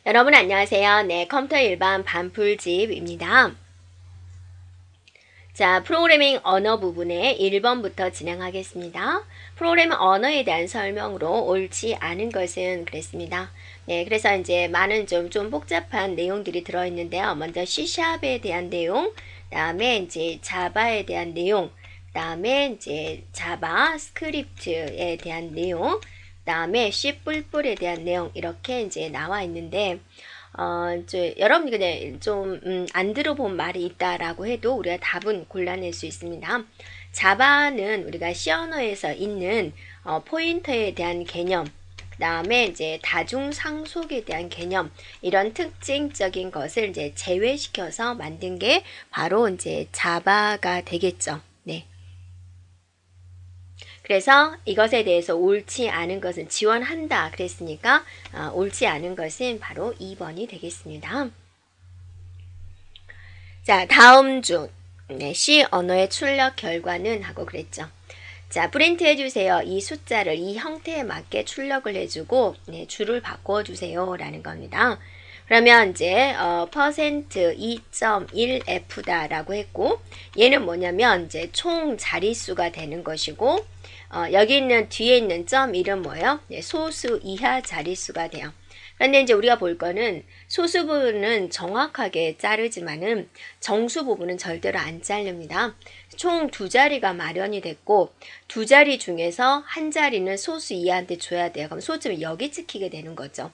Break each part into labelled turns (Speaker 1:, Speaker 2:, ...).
Speaker 1: 여러분 안녕하세요. 네, 컴퓨터 일반 반풀집입니다. 자, 프로그래밍 언어 부분의 1번부터 진행하겠습니다. 프로그래밍 언어에 대한 설명으로 옳지 않은 것은 그랬습니다. 네, 그래서 이제 많은 좀 복잡한 내용들이 들어있는데요. 먼저 C샵에 대한 내용, 다음에 이제 자바에 대한 내용, 다음에 이제 자바 스크립트에 대한 내용, 다음에 C++에 대한 내용 이렇게 이제 나와 있는데 여러분이 그냥 좀 안 들어본 말이 있다라고 해도 우리가 답은 골라낼 수 있습니다. 자바는 우리가 C 언어에서 있는 포인터에 대한 개념, 그 다음에 이제 다중상속에 대한 개념, 이런 특징적인 것을 이제 제외시켜서 만든 게 바로 이제 자바가 되겠죠. 네. 그래서 이것에 대해서 옳지 않은 것은 지원한다 그랬으니까 옳지 않은 것은 바로 2번이 되겠습니다. 자, 다음 중 네, C 언어의 출력 결과는 하고 그랬죠. 자, 프린트 해주세요. 이 숫자를 이 형태에 맞게 출력을 해주고 네, 줄을 바꿔주세요 라는 겁니다. 그러면 이제 퍼센트 2.1F다 라고 했고, 얘는 뭐냐면 이제 총 자릿수가 되는 것이고, 여기 있는 뒤에 있는 점 1은 뭐예요? 네, 소수 이하 자릿수가 돼요. 그런데 이제 우리가 볼 거는 소수 부분은 정확하게 자르지만은 정수 부분은 절대로 안 자릅니다. 총 두 자리가 마련이 됐고, 두 자리 중에서 한 자리는 소수 이하한테 줘야 돼요. 그럼 소점이 여기 찍히게 되는 거죠.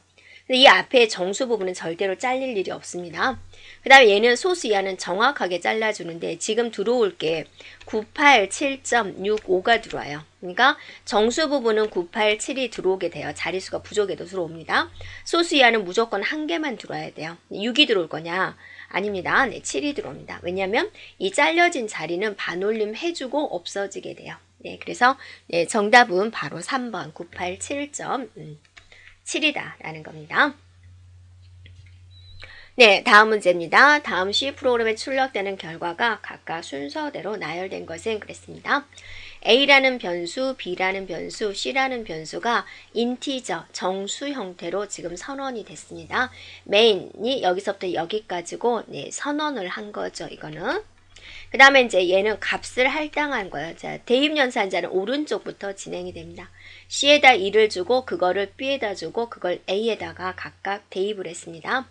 Speaker 1: 이 앞에 정수 부분은 절대로 잘릴 일이 없습니다. 그 다음에 얘는 소수 이하는 정확하게 잘라주는데 지금 들어올 게 987.65가 들어와요. 그러니까 정수 부분은 987이 들어오게 돼요. 자릿수가 부족해도 들어옵니다. 소수 이하는 무조건 한 개만 들어와야 돼요. 6이 들어올 거냐? 아닙니다. 네, 7이 들어옵니다. 왜냐하면 이 잘려진 자리는 반올림 해주고 없어지게 돼요. 네, 그래서 네, 정답은 바로 3번 987.7이다 라는 겁니다. 네, 다음 문제입니다. 다음 C 프로그램에 출력되는 결과가 각각 순서대로 나열된 것은 그랬습니다. A라는 변수, B라는 변수, C라는 변수가 인티저, 정수 형태로 지금 선언이 됐습니다. 메인이 여기서부터 여기까지고 네, 선언을 한 거죠. 이거는. 그 다음에 이제 얘는 값을 할당한 거예요. 자, 대입연산자는 오른쪽부터 진행이 됩니다. C에다 2를 주고 그거를 B에다 주고 그걸 A에다가 각각 대입을 했습니다.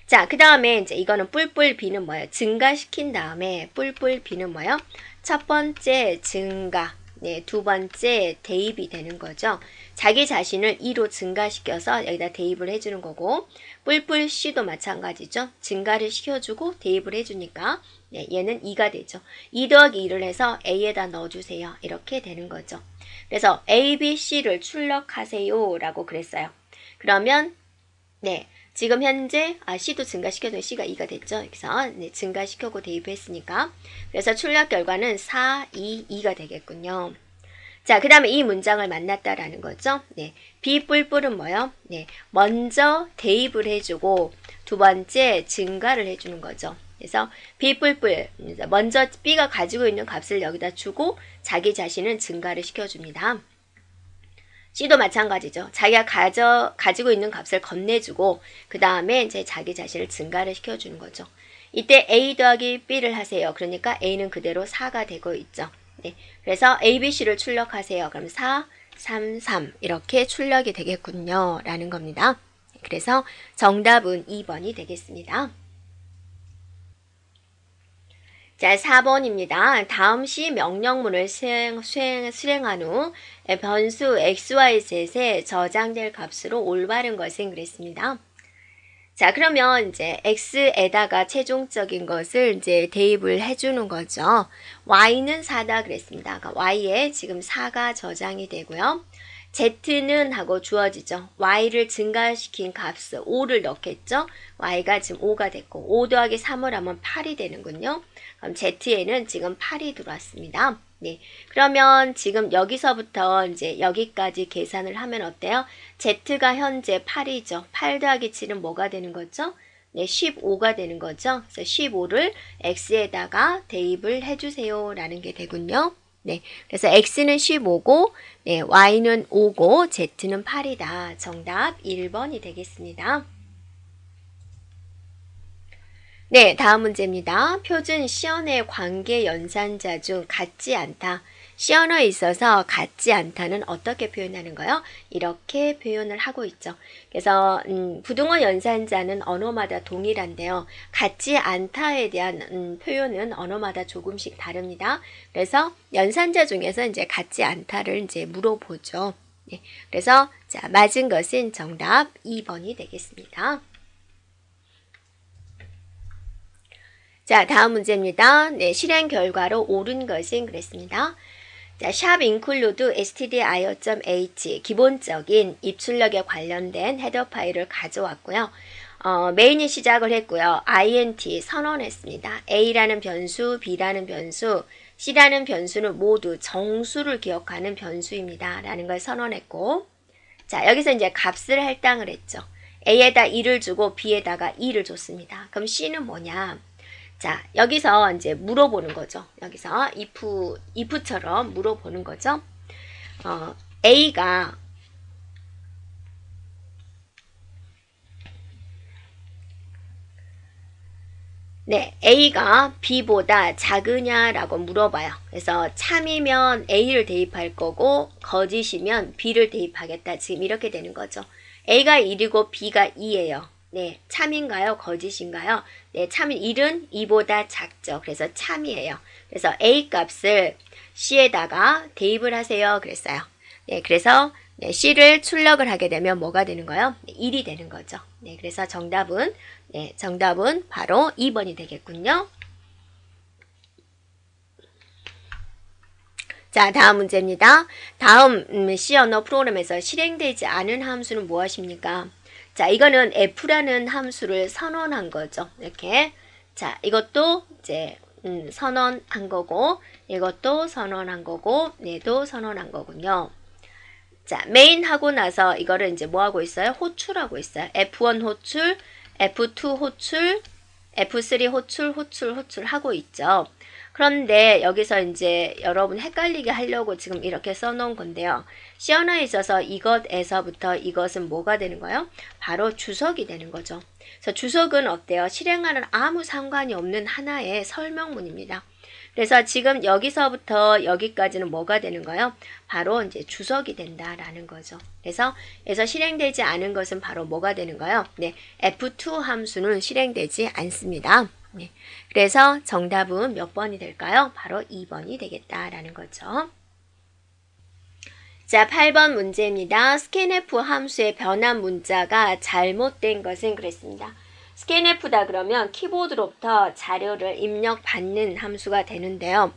Speaker 1: 자, 그 다음에 이제 이거는 뿔뿔 B는 뭐예요? 증가시킨 다음에 뿔뿔 B는 뭐예요? 첫 번째 증가, 네, 두 번째 대입이 되는 거죠. 자기 자신을 2로 증가시켜서 여기다 대입을 해주는 거고, 뿔뿔 C도 마찬가지죠. 증가를 시켜주고 대입을 해주니까 네, 얘는 2가 되죠. 2 더하기 2를 해서 A에다 넣어주세요. 이렇게 되는 거죠. 그래서 A, B, C를 출력하세요 라고 그랬어요. 그러면 네, 지금 현재 C도 증가시켜서 C가 2가 됐죠. 그래서 네, 증가시켜고 대입했으니까 그래서 출력 결과는 4, 2, 2가 되겠군요. 자, 그 다음에 이 문장을 만났다라는 거죠. 네, B 뿔뿔은 뭐요? 네, 먼저 대입을 해주고 두 번째 증가를 해주는 거죠. 그래서 B 뿔뿔 먼저 B가 가지고 있는 값을 여기다 주고 자기 자신은 증가를 시켜줍니다. C도 마찬가지죠. 자기가 가지고 있는 값을 건네주고 그 다음에 이제 자기 자신을 증가를 시켜주는 거죠. 이때 A 더하기 B를 하세요. 그러니까 A는 그대로 4가 되고 있죠. 네, 그래서 A, B, C를 출력하세요. 그럼 4, 3, 3 이렇게 출력이 되겠군요. 라는 겁니다. 그래서 정답은 2번이 되겠습니다. 자, 4번입니다. 다음 시 명령문을 수행한 후 변수 XYZ에 저장될 값으로 올바른 것은 그랬습니다. 자, 그러면 이제 X에다가 최종적인 것을 이제 대입을 해주는 거죠. Y는 4다 그랬습니다. 그러니까 Y에 지금 4가 저장이 되고요. Z는 하고 주어지죠. Y를 증가시킨 값을 5를 넣겠죠. Y가 지금 5가 됐고 5 더하기 3을 하면 8이 되는군요. 그럼 Z에는 지금 8이 들어왔습니다. 네, 그러면 지금 여기서부터 이제 여기까지 계산을 하면 어때요? Z가 현재 8이죠. 8 더하기 7은 뭐가 되는 거죠? 네, 15가 되는 거죠. 그래서 15를 X에다가 대입을 해주세요 라는 게 되군요. 네, 그래서 X는 15고 네, Y는 5고 Z는 8이다. 정답 1번이 되겠습니다. 네, 다음 문제입니다. 표준 시언의 관계 연산자 중 같지 않다. 시언어에 있어서 같지 않다는 어떻게 표현하는가요? 이렇게 표현을 하고 있죠. 그래서 부등호 연산자는 언어마다 동일한데요. 같지 않다에 대한 표현은 언어마다 조금씩 다릅니다. 그래서 연산자 중에서 이제 같지 않다를 이제 물어보죠. 네, 그래서 자, 맞은 것은 정답 2번이 되겠습니다. 자, 다음 문제입니다. 네, 실행 결과로 옳은 것은 그랬습니다. 자, 샵 include stdio.h 기본적인 입출력에 관련된 헤더 파일을 가져왔고요. 메인이 시작을 했고요. int 선언했습니다. a라는 변수, b라는 변수, c라는 변수는 모두 정수를 기억하는 변수입니다. 라는 걸 선언했고, 자, 여기서 이제 값을 할당을 했죠. a에다 1을 주고 b에다가 2를 줬습니다. 그럼 c는 뭐냐? 자, 여기서 이제 물어보는 거죠. 여기서 if처럼 물어보는 거죠. A가 B보다 작으냐라고 물어봐요. 그래서 참이면 A를 대입할 거고 거짓이면 B를 대입하겠다. 지금 이렇게 되는 거죠. A가 1이고 B가 2예요. 네, 참인가요? 거짓인가요? 네, 참인 1은 2보다 작죠. 그래서 참이에요. 그래서 A 값을 C에다가 대입을 하세요. 그랬어요. 네, 그래서 네, C를 출력을 하게 되면 뭐가 되는 거예요? 네, 1이 되는 거죠. 네, 그래서 정답은 바로 2번이 되겠군요. 자, 다음 문제입니다. 다음 C 언어 프로그램에서 실행되지 않은 함수는 무엇입니까? 자, 이거는 f라는 함수를 선언한 거죠. 이렇게. 자, 이것도 이제 선언한 거고, 이것도 선언한 거고, 얘도 선언한 거군요. 자, 메인 하고 나서 이거를 이제 뭐 하고 있어요? 호출하고 있어요. F1 호출, F2 호출, F3 호출 하고 있죠. 그런데 여기서 이제 여러분 헷갈리게 하려고 지금 이렇게 써놓은 건데요. C 언어에 있어서 이것에서부터 이것은 뭐가 되는 거예요? 바로 주석이 되는 거죠. 그래서 주석은 어때요? 실행하는 아무 상관이 없는 하나의 설명문입니다. 그래서 지금 여기서부터 여기까지는 뭐가 되는 거예요? 바로 이제 주석이 된다라는 거죠. 그래서 실행되지 않은 것은 바로 뭐가 되는 거예요? 네, F2 함수는 실행되지 않습니다. 네, 그래서 정답은 몇 번이 될까요? 바로 2번이 되겠다라는 거죠. 자, 8번 문제입니다. scanf 함수의 변환 문자가 잘못된 것은 그랬습니다. scanf다 그러면 키보드로부터 자료를 입력받는 함수가 되는데요.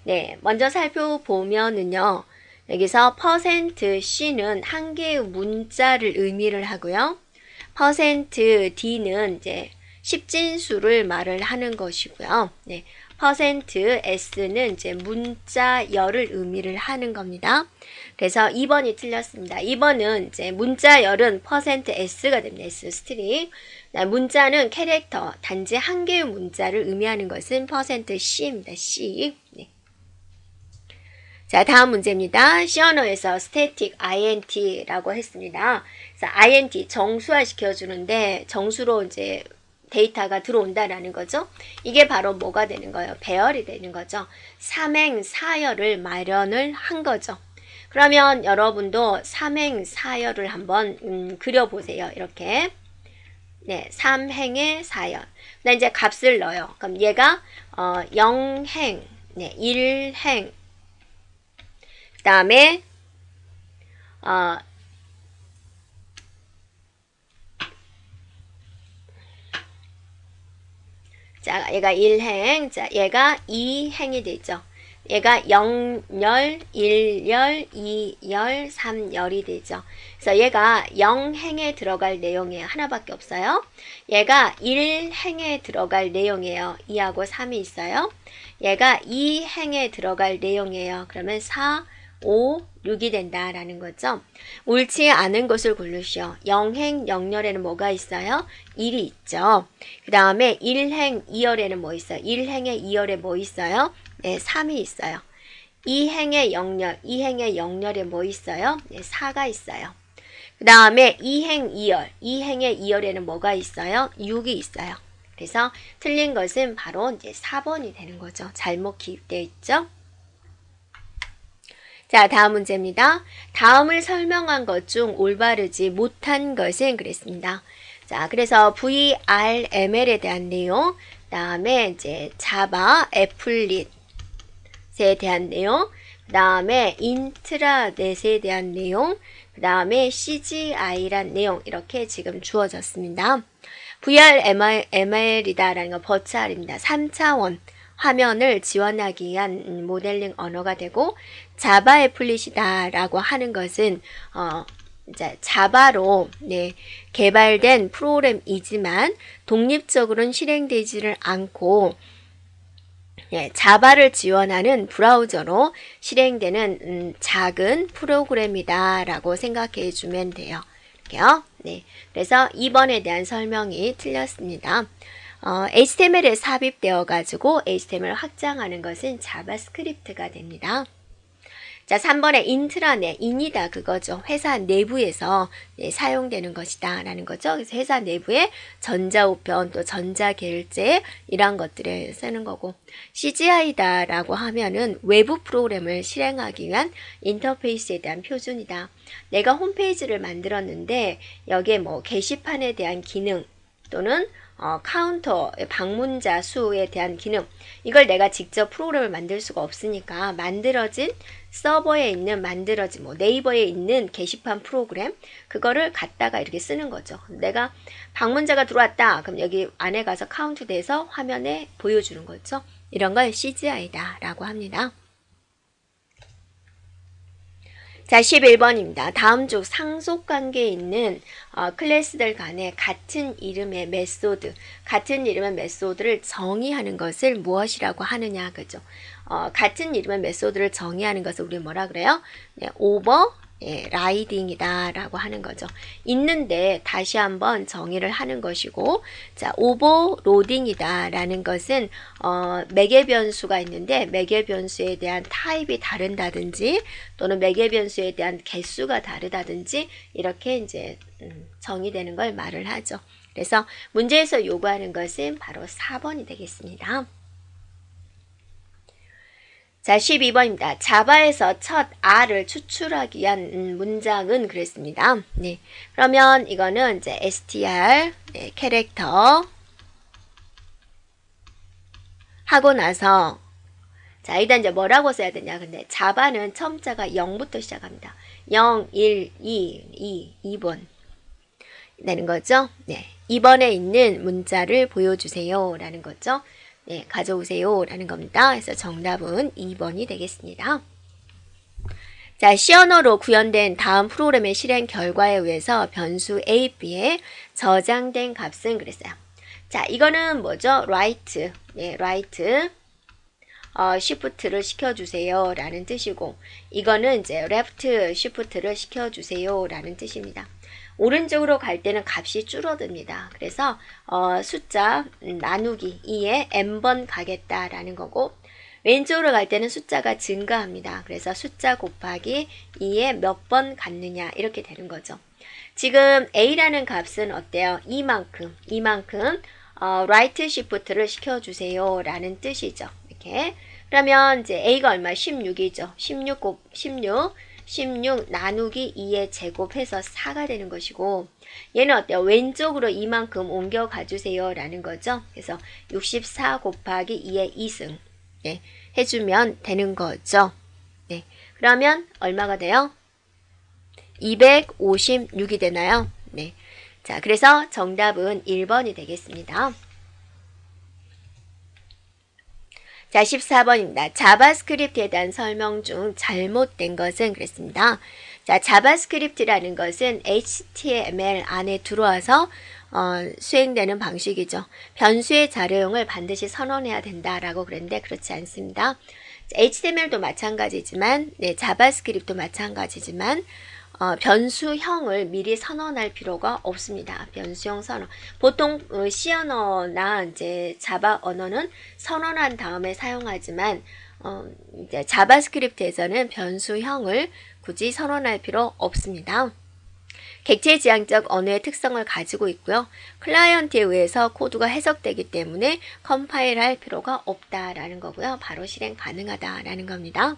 Speaker 1: 네, 먼저 살펴보면은요. 여기서 %c는 한 개의 문자를 의미를 하고요. %d는 이제 십진수를 말을 하는 것이고요. 네, %s는 이제 문자열을 의미를 하는 겁니다. 그래서 2번이 틀렸습니다. 2번은 이제 문자열은 %s가 됩니다. S 스트링. 문자는 캐릭터, 단지 한 개의 문자를 의미하는 것은 %c입니다. C. 네. 자, 다음 문제입니다. C 언어에서 static int라고 했습니다. 그래서 int 정수화 시켜주는데 정수로 이제 데이터가 들어온다라는 거죠. 이게 바로 뭐가 되는 거예요? 배열이 되는 거죠. 삼행사열을 마련을 한 거죠. 그러면 여러분도 삼행사열을 한번 그려보세요. 이렇게. 네, 3행의 사열. 그다음 이제 값을 넣어요. 그럼 얘가 0행, 네, 1행. 그다음에 자, 얘가 1행, 자, 얘가 2행이 되죠. 얘가 0열, 1열, 2열, 3열이 되죠. 그래서 얘가 0행에 들어갈 내용이에요. 하나밖에 없어요. 얘가 1행에 들어갈 내용이에요. 2하고 3이 있어요. 얘가 2행에 들어갈 내용이에요. 그러면 4, 5, 6이 된다라는 거죠. 옳지 않은 것을 고르시오. 0행 0열에는 뭐가 있어요? 1이 있죠. 그 다음에 1행 2열에는 뭐 있어요? 1행의 2열에 뭐 있어요? 네, 3이 있어요. 2행의 0열, 2행의 0열에 뭐 있어요? 네, 4가 있어요. 그 다음에 2행 2열, 2행의 2열에는 뭐가 있어요? 6이 있어요. 그래서 틀린 것은 바로 이제 4번이 되는 거죠. 잘못 기입되어 있죠. 자, 다음 문제입니다. 다음을 설명한 것 중 올바르지 못한 것은 그랬습니다. 자, 그래서 VRML에 대한 내용, 그 다음에 이제 자바, 애플릿에 대한 내용, 그 다음에 인트라넷에 대한 내용, 그 다음에 CGI란 내용 이렇게 지금 주어졌습니다. VRML이다라는 건 버추얼입니다. 3차원 화면을 지원하기 위한 모델링 언어가 되고 자바 애플릿이다라고 하는 것은 이제 자바로 개발된 프로그램이지만 독립적으로는 실행되지를 않고 자바를 지원하는 브라우저로 실행되는 작은 프로그램이다라고 생각해 주면 돼요. 이렇게요. 네. 그래서 2번에 대한 설명이 틀렸습니다. HTML에 삽입되어 가지고 HTML을 확장하는 것은 자바스크립트가 됩니다. 자, 3번에 인트라넷, 인이다 그거죠. 회사 내부에서 사용되는 것이다 라는 거죠. 그래서 회사 내부에 전자우편 또 전자결제 이런 것들을 쓰는 거고, CGI다 라고 하면은 외부 프로그램을 실행하기 위한 인터페이스에 대한 표준이다. 내가 홈페이지를 만들었는데 여기에 뭐 게시판에 대한 기능 또는 카운터, 방문자 수에 대한 기능, 이걸 내가 직접 프로그램을 만들 수가 없으니까 만들어진 서버에 있는 만들어진 네이버에 있는 게시판 프로그램, 그거를 갖다가 이렇게 쓰는 거죠. 내가 방문자가 들어왔다 그럼 여기 안에 가서 카운트 돼서 화면에 보여주는 거죠. 이런 걸 CGI다 라고 합니다. 자, 11번입니다. 다음 중 상속관계에 있는 클래스들 간에 같은 이름의 메소드, 같은 이름의 메소드를 정의하는 것을 무엇이라고 하느냐, 그죠? 같은 이름의 메소드를 정의하는 것을 우리 뭐라 그래요? 오버 라이딩이다 라고 하는 거죠. 있는데 다시 한번 정의를 하는 것이고, 자, 오버로딩이다 라는 것은 매개 변수가 있는데 매개 변수에 대한 타입이 다른다든지 또는 매개 변수에 대한 개수가 다르다든지 이렇게 이제 정의되는 걸 말을 하죠. 그래서 문제에서 요구하는 것은 바로 4번이 되겠습니다. 자, 12번입니다. 자바에서 첫 R을 추출하기 위한 문장은 그랬습니다. 네. 그러면 이거는 이제 str, 캐릭터 하고 나서, 자, 일단 이제 뭐라고 써야 되냐. 근데 자바는 처음자가 0부터 시작합니다. 0, 1, 2, 2번. 되는 거죠. 네. 2번에 있는 문자를 보여주세요. 라는 거죠. 네, 가져오세요 라는 겁니다. 그래서 정답은 2번이 되겠습니다. 자, C 언어로 구현된 다음 프로그램의 실행 결과에 의해서 변수 A, B에 저장된 값은 그랬어요. 자, 이거는 뭐죠? write, write, shift를 시켜주세요 라는 뜻이고, 이거는 이제 left shift를 시켜주세요 라는 뜻입니다. 오른쪽으로 갈 때는 값이 줄어듭니다. 그래서 숫자 나누기 2에 n번 가겠다라는 거고, 왼쪽으로 갈 때는 숫자가 증가합니다. 그래서 숫자 곱하기 2에 몇 번 갔느냐 이렇게 되는 거죠. 지금 A라는 값은 어때요? 이만큼 right shift를 시켜주세요 라는 뜻이죠. 이렇게. 그러면 이제 A가 얼마? 16이죠. 16 나누기 2의 제곱해서 4가 되는 것이고, 얘는 어때요? 왼쪽으로 이만큼 옮겨 가주세요 라는 거죠. 그래서 64 곱하기 2의 2승 해주면 되는 거죠. 네. 그러면 얼마가 돼요? 256이 되나요? 네. 자, 그래서 정답은 1번이 되겠습니다. 자, 14번입니다. 자바스크립트에 대한 설명 중 잘못된 것은 그랬습니다. 자, 자바스크립트라는 것은 HTML 안에 들어와서 수행되는 방식이죠. 변수의 자료용을 반드시 선언해야 된다라고 그랬는데 그렇지 않습니다. HTML도 마찬가지지만, 자바스크립트도 마찬가지지만 변수형을 미리 선언할 필요가 없습니다. 변수형 선언. 보통 C 언어나 이제 자바 언어는 선언한 다음에 사용하지만 이제 자바스크립트에서는 변수형을 굳이 선언할 필요 없습니다. 객체지향적 언어의 특성을 가지고 있고요. 클라이언트에 의해서 코드가 해석되기 때문에 컴파일할 필요가 없다라는 거고요. 바로 실행 가능하다라는 겁니다.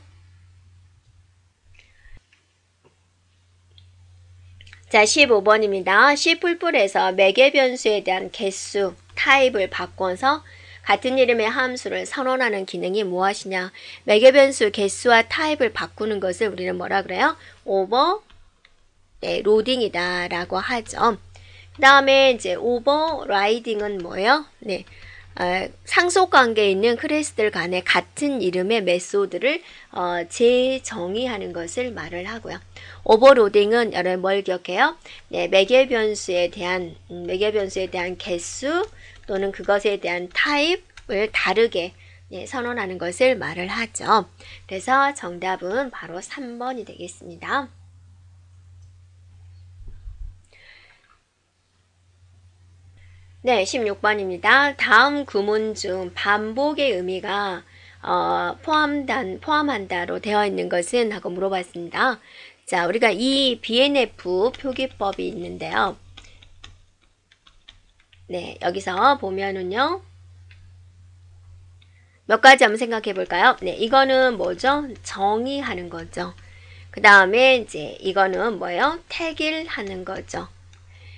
Speaker 1: 자, 15번입니다. C++에서 매개 변수에 대한 개수, 타입을 바꿔서 같은 이름의 함수를 선언하는 기능이 무엇이냐? 매개 변수 개수와 타입을 바꾸는 것을 우리는 뭐라 그래요? 로딩이다 라고 하죠. 그 다음에 이제 오버라이딩은 뭐예요? 네. 상속관계에 있는 클래스들 간의 같은 이름의 메소드를 재정의하는 것을 말을 하고요. 오버로딩은 여러분 뭘 기억해요? 네, 매개 변수에 대한 개수 또는 그것에 대한 타입을 다르게 선언하는 것을 말을 하죠. 그래서 정답은 바로 3번이 되겠습니다. 네, 16번입니다. 다음 구문 중 반복의 의미가 포함한다로 되어 있는 것은? 하고 물어봤습니다. 자, 우리가 이 BNF 표기법이 있는데요. 네, 여기서 보면은요. 몇 가지 한번 생각해 볼까요? 네, 이거는 뭐죠? 정의하는 거죠. 그 다음에 이제 이거는 뭐예요? 택일하는 거죠.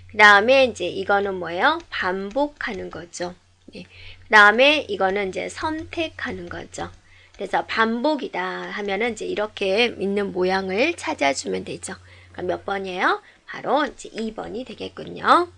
Speaker 1: 그 다음에 이제 이거는 뭐예요? 반복하는 거죠. 네. 그 다음에 이거는 이제 선택하는 거죠. 그래서 반복이다 하면은 이제 이렇게 있는 모양을 찾아주면 되죠. 그럼 몇 번이에요? 바로 이제 2번이 되겠군요.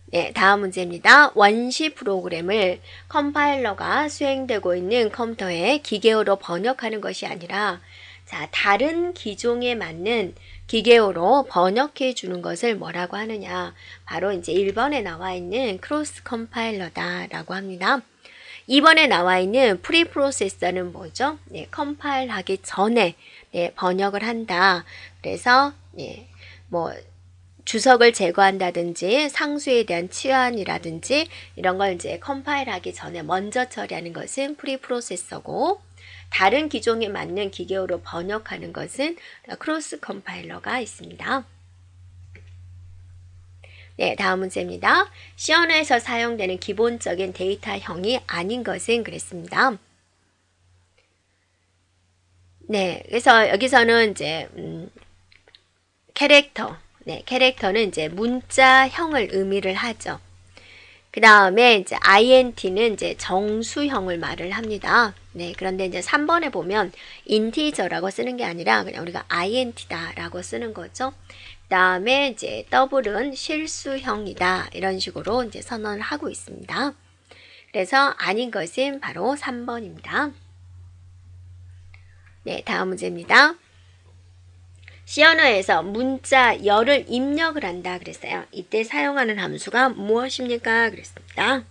Speaker 1: 네, 다음 문제입니다. 원시 프로그램을 컴파일러가 수행되고 있는 컴퓨터에 기계어로 번역하는 것이 아니라 자, 다른 기종에 맞는 기계어로 번역해 주는 것을 뭐라고 하느냐? 바로 이제 1번에 나와 있는 크로스 컴파일러다라고 합니다. 2번에 나와 있는 프리프로세서는 뭐죠? 네, 컴파일하기 전에 번역을 한다. 그래서 주석을 제거한다든지 상수에 대한 치환이라든지 이런 걸 이제 컴파일하기 전에 먼저 처리하는 것은 프리프로세서고 다른 기종에 맞는 기계어로 번역하는 것은 크로스 컴파일러가 있습니다. 네, 다음 문제입니다. C 언어에서 사용되는 기본적인 데이터형이 아닌 것은? 그랬습니다. 네, 그래서 여기서는 이제 캐릭터, 캐릭터는 이제 문자형을 의미를 하죠. 그 다음에 이제 int는 이제 정수형을 말을 합니다. 네, 그런데 이제 3번에 보면 인티저라고 쓰는 게 아니라 그냥 우리가 int다라고 쓰는 거죠. 그 다음에 이제 더블은 실수형이다 이런 식으로 이제 선언을 하고 있습니다. 그래서 아닌 것은 바로 3번입니다. 네, 다음 문제입니다. C 언어에서 문자 열을 입력을 한다 그랬어요. 이때 사용하는 함수가 무엇입니까? 그랬습니다.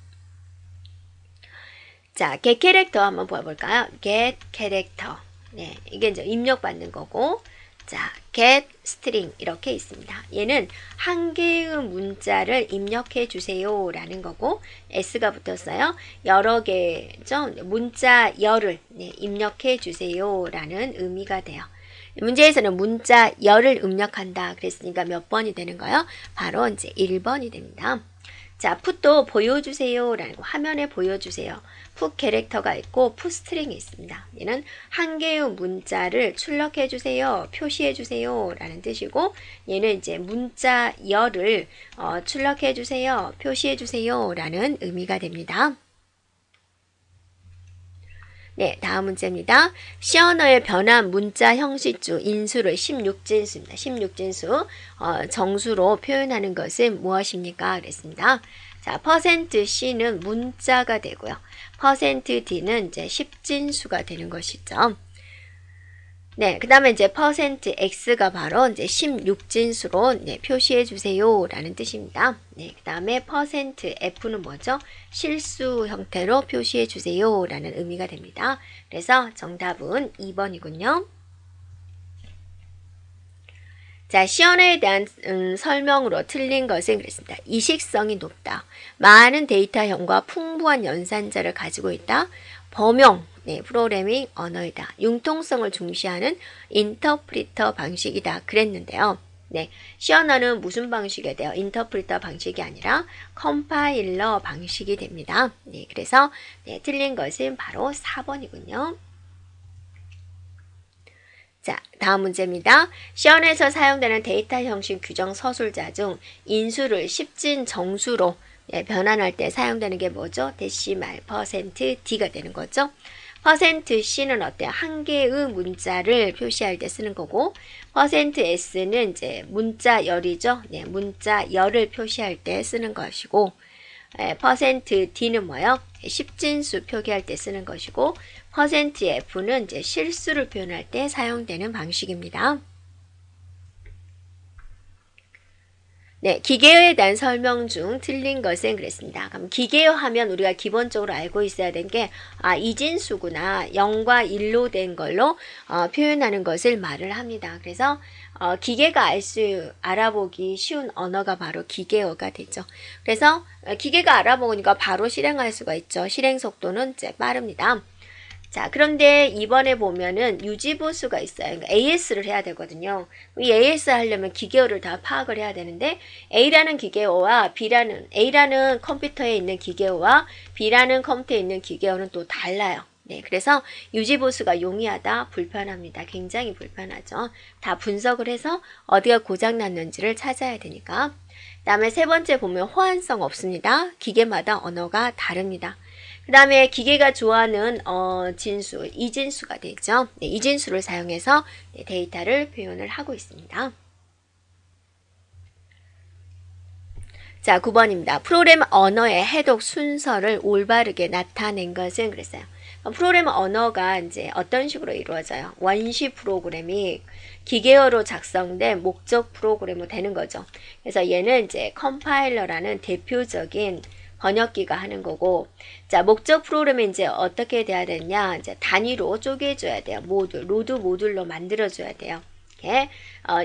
Speaker 1: 자, get 캐릭터 한번 보아볼까요? get 캐릭터. 네, 이게 이제 입력받는 거고, 자, get string 이렇게 있습니다. 얘는 한 개의 문자를 입력해 주세요라는 거고, s가 붙었어요. 여러 개죠. 문자 열을 입력해 주세요라는 의미가 돼요. 문제에서는 문자 열을 입력한다 그랬으니까 몇 번이 되는 거예요? 바로 이제 1번이 됩니다. 자, 풋도 보여주세요 라는 거, 화면에 보여주세요. 풋 캐릭터가 있고 풋 스트링이 있습니다. 얘는 한 개의 문자를 출력해 주세요, 표시해 주세요 라는 뜻이고, 얘는 이제 문자 열을 출력해 주세요, 표시해 주세요 라는 의미가 됩니다. 네, 다음 문제입니다. C 언어의 변한 문자 형식주 인수를 16진수입니다. 16진수 정수로 표현하는 것은 무엇입니까? 그랬습니다. 자, %C는 문자가 되고요. %D는 이제 10진수가 되는 것이죠. 네, 그 다음에 이제 %X가 바로 이제 16진수로 표시해 주세요 라는 뜻입니다. 네, 그 다음에 %F는 뭐죠? 실수 형태로 표시해 주세요 라는 의미가 됩니다. 그래서 정답은 2번이군요. 자, C 언어에 대한 설명으로 틀린 것은 그랬습니다. 이식성이 높다. 많은 데이터형과 풍부한 연산자를 가지고 있다. 범용, 프로그래밍 언어이다. 융통성을 중시하는 인터프리터 방식이다. 그랬는데요. 네, C 언어는 무슨 방식이 돼요? 인터프리터 방식이 아니라 컴파일러 방식이 됩니다. 네, 그래서 네, 틀린 것은 바로 4번이군요. 자, 다음 문제입니다. 시연에서 사용되는 데이터 형식 규정 서술자 중 인수를 십진 정수로 변환할 때 사용되는 게 뭐죠? 데시말, 퍼센트, D가 되는 거죠. 퍼센트 C는 어때요? 한 개의 문자를 표시할 때 쓰는 거고, 퍼센트 S는 이제 문자 열이죠. 네, 문자 열을 표시할 때 쓰는 것이고, 퍼센트 D는 뭐요? 십진수 표기할 때 쓰는 것이고, 퍼센트 F는 이제 실수를 표현할 때 사용되는 방식입니다. 네, 기계어에 대한 설명 중 틀린 것은 그랬습니다. 그럼 기계어 하면 우리가 기본적으로 알고 있어야 되는 게 이진수구나 0과 1로 된 걸로 표현하는 것을 말을 합니다. 그래서 기계가 알아보기 쉬운 언어가 바로 기계어가 되죠. 그래서 기계가 알아보니까 바로 실행할 수가 있죠. 실행 속도는 이제 빠릅니다. 자, 그런데 이번에 보면은 유지보수가 있어요. 그러니까 AS를 해야 되거든요. 이 AS 하려면 기계어를 다 파악을 해야 되는데 A라는 기계어와 A라는 컴퓨터에 있는 기계어와 B라는 컴퓨터에 있는 기계어는 또 달라요. 네, 그래서 유지보수가 용이하다, 불편합니다. 굉장히 불편하죠. 다 분석을 해서 어디가 고장났는지를 찾아야 되니까. 그 다음에 세 번째 보면 호환성 없습니다. 기계마다 언어가 다릅니다. 그 다음에 기계가 좋아하는 진수, 이진수가 되죠. 네, 이진수를 사용해서 데이터를 표현을 하고 있습니다. 자, 9번입니다. 프로그램 언어의 해독 순서를 올바르게 나타낸 것은 그랬어요. 프로그램 언어가 이제 어떤 식으로 이루어져요? 원시 프로그램이 기계어로 작성된 목적 프로그램으로 되는 거죠. 그래서 얘는 이제 컴파일러라는 대표적인 번역기가 하는 거고, 자, 목적 프로그램이 이제 어떻게 돼야 되냐? 이제 단위로 쪼개줘야 돼요. 로드 모듈로 만들어줘야 돼요. 이렇게,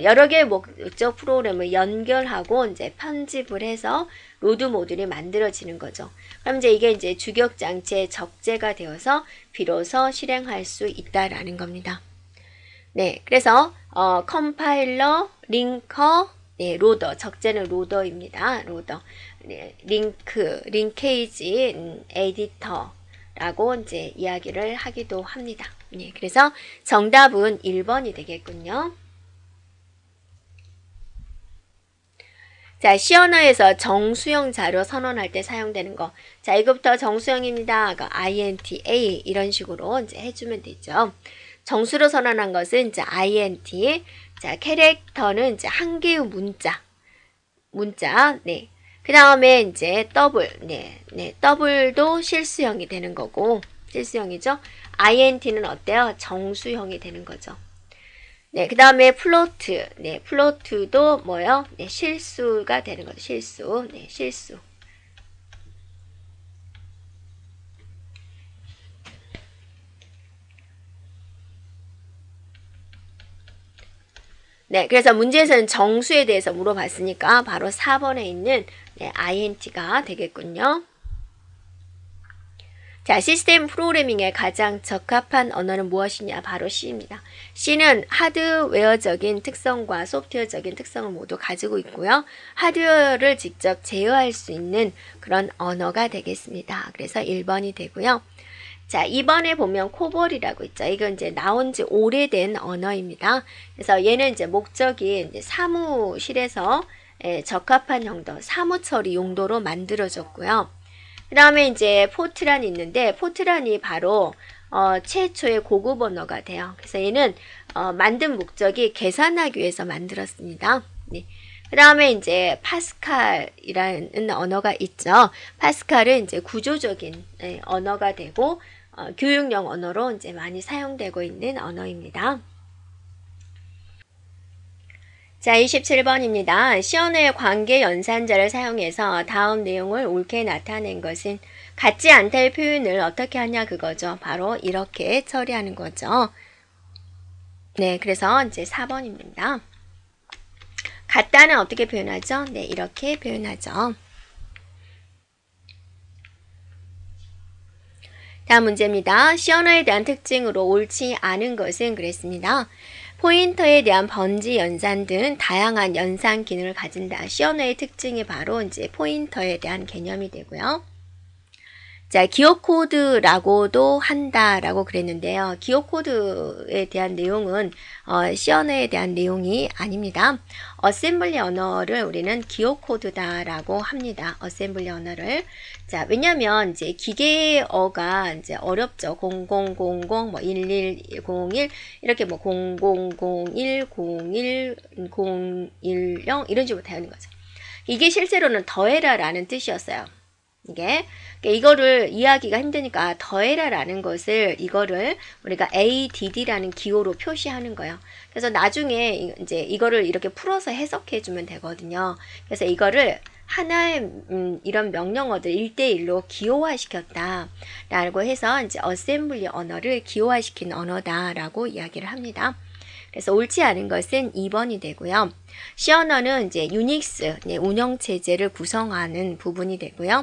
Speaker 1: 여러 개의 목적 프로그램을 연결하고 이제 편집을 해서 로드 모듈이 만들어지는 거죠. 그럼 이제 이게 주격 장치의 적재가 되어서 비로소 실행할 수 있다라는 겁니다. 네, 그래서, 컴파일러, 링커, 네, 로더, 적재는 로더입니다. 로더. 네, 링케이지, 에디터라고 이제 이야기를 하기도 합니다. 네, 그래서 정답은 1번이 되겠군요. 자, C 언어에서 정수형 자료 선언할 때 사용되는 거. 자, 이것부터 정수형입니다. INTA 이런 식으로 이제 해주면 되죠. 정수로 선언한 것은 이제 INT. 자, 캐릭터는 이제 한 개의 문자. 네. 그 다음에 이제 더블, 더블도 실수형이 되는 거고, 실수형이죠. INT는 어때요? 정수형이 되는 거죠. 네, 그 다음에 플로트, 플로트도 뭐요? 네, 실수가 되는 거죠. 실수. 네, 그래서 문제에서는 정수에 대해서 물어봤으니까 바로 4번에 있는 INT가 되겠군요. 자, 시스템 프로그래밍에 가장 적합한 언어는 무엇이냐? 바로 C입니다. C는 하드웨어적인 특성과 소프트웨어적인 특성을 모두 가지고 있고요. 하드웨어를 직접 제어할 수 있는 그런 언어가 되겠습니다. 그래서 1번이 되고요. 자, 2번에 보면 코볼이라고 있죠. 이건 이제 나온 지 오래된 언어입니다. 그래서 얘는 이제 목적이 이제 사무실에서 적합한 용도, 사무처리 용도로 만들어졌고요. 그 다음에 이제 포트란이 있는데, 포트란이 바로 최초의 고급 언어가 돼요. 그래서 얘는 만든 목적이 계산하기 위해서 만들었습니다. 네. 그 다음에 이제 파스칼이라는 언어가 있죠. 파스칼은 이제 구조적인 언어가 되고 교육용 언어로 이제 많이 사용되고 있는 언어입니다. 자, 27번입니다. C 언어의 관계 연산자를 사용해서 다음 내용을 옳게 나타낸 것은 같지 않다의 표현을 어떻게 하냐 그거죠. 바로 이렇게 처리하는 거죠. 네, 그래서 이제 4번입니다. 같다는 어떻게 표현하죠? 네, 이렇게 표현하죠. 다음 문제입니다. C 언어에 대한 특징으로 옳지 않은 것은 그랬습니다. 포인터에 대한 번지 연산 등 다양한 연산 기능을 가진다. C 언어의 특징이 바로 이제 포인터에 대한 개념이 되고요. 자, 기억 코드라고도 한다라고 그랬는데요. 기억 코드에 대한 내용은 C 언어에 대한 내용이 아닙니다. 어셈블리 언어를 우리는 기억 코드다라고 합니다. 어셈블리 언어를. 자, 왜냐면 이제 기계어가 이제 어렵죠. 0000 뭐 1101 이렇게 뭐 0001 01 010 이런 식으로 되는 거죠. 이게 실제로는 더해라라는 뜻이었어요. 이거를 이해하기가 힘드니까 더해라라는 것을 이거를 우리가 ADD라는 기호로 표시하는 거예요. 그래서 나중에 이제 이거를 이렇게 풀어서 해석해 주면 되거든요. 그래서 이거를 하나의 이런 명령어들 1대1로 기호화 시켰다 라고 해서 이제 어셈블리 언어를 기호화시킨 언어다라고 이야기를 합니다. 그래서 옳지 않은 것은 2번이 되고요. C 언어는 이제 유닉스, 운영체제를 구성하는 부분이 되고요.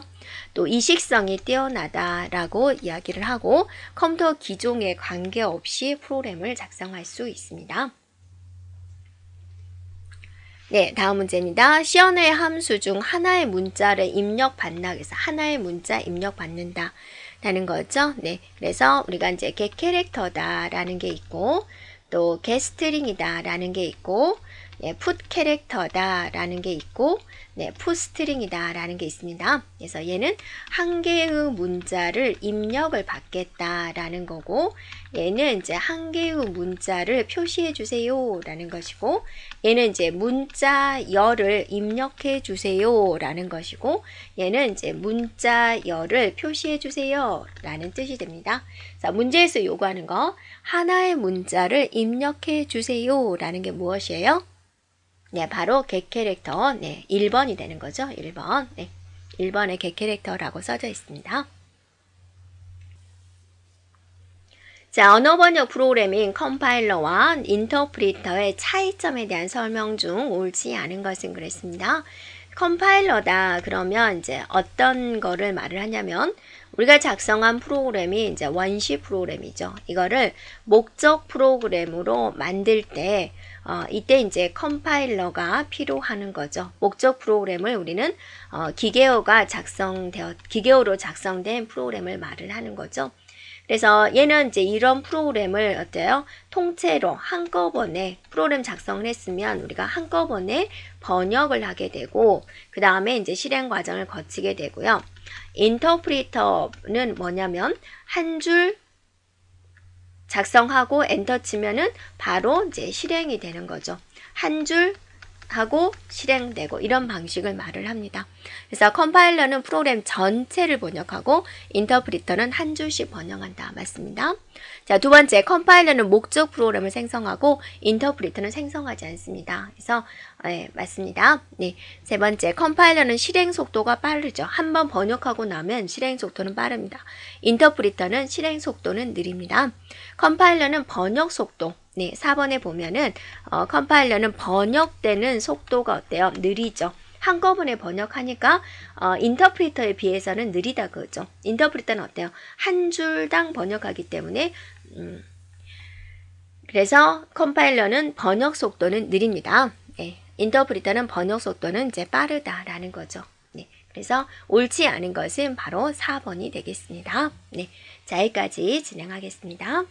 Speaker 1: 또 이식성이 뛰어나다라고 이야기를 하고 컴퓨터 기종에 관계없이 프로그램을 작성할 수 있습니다. 네, 다음 문제입니다. C 언어의 함수 중 하나의 문자를 입력받나, 그래서 하나의 문자 입력받는다 라는 거죠. 네, 그래서 우리가 이제 get 캐릭터다라는 게 있고 또 get string이다라는 게 있고 put 캐릭터다라는 게 있고 put string이다라는 게 있습니다. 그래서 얘는 한 개의 문자를 입력을 받겠다라는 거고 얘는 이제 한 개의 문자를 표시해 주세요라는 것이고 얘는 이제 문자열을 입력해 주세요라는 것이고 얘는 이제 문자열을 표시해 주세요라는 뜻이 됩니다. 자, 문제에서 요구하는 거 하나의 문자를 입력해 주세요라는 게 무엇이에요? 네, 바로 get 캐릭터. 네, 1번이 되는 거죠. 1번. 네, 1번에 get 캐릭터라고 써져 있습니다. 자, 언어 번역 프로그래밍 컴파일러와 인터프리터의 차이점에 대한 설명 중 옳지 않은 것은 그랬습니다. 컴파일러다 그러면 이제 어떤 거를 말을 하냐면 우리가 작성한 프로그램이 이제 원시 프로그램이죠. 이거를 목적 프로그램으로 만들 때 이때 이제 컴파일러가 필요하는 거죠. 목적 프로그램을 우리는 기계어로 작성된 프로그램을 말을 하는 거죠. 그래서 얘는 이제 이런 프로그램을 어때요? 통째로 한꺼번에 프로그램 작성을 했으면 우리가 한꺼번에 번역을 하게 되고 그 다음에 이제 실행 과정을 거치게 되고요. 인터프리터는 뭐냐면 한 줄 작성하고 엔터 치면은 바로 이제 실행이 되는 거죠. 한 줄 하고 실행되고 이런 방식을 말을 합니다. 그래서 컴파일러는 프로그램 전체를 번역하고 인터프리터는 한 줄씩 번역한다. 맞습니다. 자, 두 번째 컴파일러는 목적 프로그램을 생성하고 인터프리터는 생성하지 않습니다. 그래서 맞습니다. 네, 세 번째 컴파일러는 실행 속도가 빠르죠. 한번 번역하고 나면 실행 속도는 빠릅니다. 인터프리터는 실행 속도는 느립니다. 컴파일러는 번역 속도 네, 4번에 보면은 컴파일러는 번역되는 속도가 어때요? 느리죠. 한꺼번에 번역하니까 인터프리터에 비해서는 느리다 그거죠. 인터프리터는 어때요? 한 줄당 번역하기 때문에 그래서 컴파일러는 번역 속도는 느립니다. 네, 인터프리터는 번역 속도는 이제 빠르다라는 거죠. 네, 그래서 옳지 않은 것은 바로 4번이 되겠습니다. 네, 자, 여기까지 진행하겠습니다.